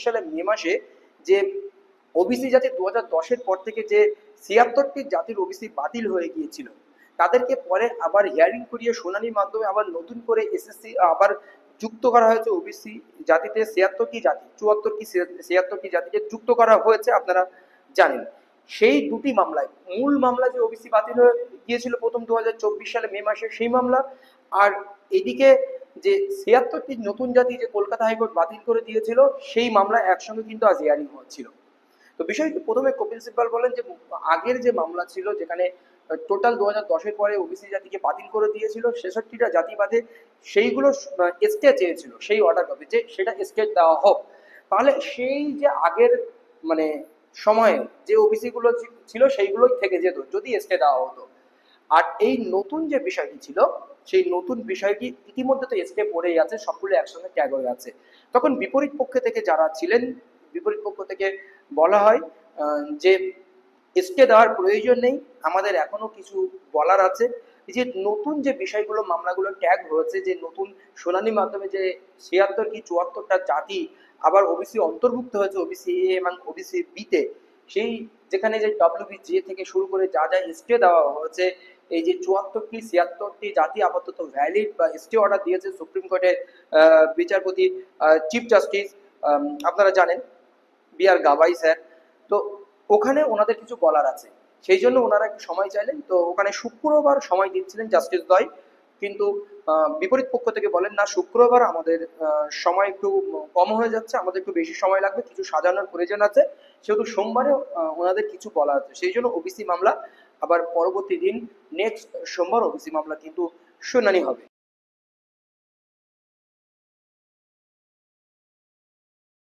সালের মে মাসে যে ওবিসি জাতি 2010-এর পর থেকে যে 76টি জাতির ওবিসি বাতিল হয়ে গিয়েছিল, তাদেরকে পরে আবার হিয়ারিং করিয়ে শুনানির মাধ্যমে আবার নতুন করে এসএসসি আবার যুক্ত করা হয়েছে ওবিসি জাতিতে 76টি জাতি, 74 কি 76টি জাতিকে যুক্ত করা হয়েছে, আপনারা জানেন। সেই দুটি মামলায়, মূল মামলা যে ওবিসি বাতিল হয়ে গিয়েছিল প্রথম 2024 সালে মে মাসে সেই মামলা, আর এদিকে যে 76টি নতুন জাতি যে কলকাতা হাইকোর্ট বাতিল করে দিয়েছিল সেই মামলা একসঙ্গে কিন্তু আজ হিয়ারিং হচ্ছিল। তো বিষয়টি প্রথমে কপিল সিব্বল বলেন যে আগের যে মামলা ছিল যেখানে টোটাল 2010-এর পরে ওবিসি জাতিকে বাতিল করে দিয়েছিল 66টা জাতি বাদে, সেইগুলো স্টে চেয়েছিল, সেই অর্ডার কপি যে সেটা স্টে দেওয়া হোক। তাহলে সেই যে আগের মানে সময়ে যে ওবিসি গুলো ছিল সেইগুলোই থেকে যেত যদি স্টে দেওয়া হতো। আর এই নতুন যে বিষয়টি ছিল সেই নতুন বিষয়টি ইতিমধ্যে তো স্টে পড়েই আছে, সবগুলো একসঙ্গে ট্যাগ হয়ে আছে। তখন বিপরীত পক্ষ থেকে যারা ছিলেন, বিপরীত পক্ষ থেকে বলা হয় যে স্টে দেওয়ার প্রয়োজন নেই, আমাদের এখনো কিছু বলার আছে। যে নতুন যে বিষয়গুলো মামলাগুলো ট্যাগ হয়েছে, যে নতুন শুনানির মাধ্যমে যে 76 কি 74টা জাতি আবার ওবিসি অন্তর্ভুক্ত হয়েছে ওবিসি এ এবং ওবিসি বিতে, সেই যেখানে যে ডব্লিউবিজে থেকে শুরু করে যা যা স্টে দেওয়া হয়েছে, এই যে 74টি 76টি জাতি আপাতত ভ্যালিড বা স্টে অর্ডার দিয়েছে সুপ্রিম কোর্টের বিচারপতি চিফ জাস্টিস, আপনারা জানেন বি আর গাভাই স্যার। তো ওখানে ওনাদের কিছু বলার আছে, সেই জন্য ওনারা একটু সময় চাইলেন। তো ওখানে শুক্রবার সময় দিচ্ছিলেন জাস্টিস দ্বয়, কিন্তু বিপরীত পক্ষ থেকে বলেন না, শুক্রবার আমাদের সময় একটু কম হয়ে যাচ্ছে, আমাদের একটু বেশি সময় লাগবে, কিছু সাজানোর প্রয়োজন আছে, সেহেতু সোমবারে ওনাদের কিছু বলা আছে, সেই জন্য ওবিসি মামলা আবার পরবর্তী দিন নেক্সট সোমবার ওবিসি মামলা কিন্তু শুনানি হবে।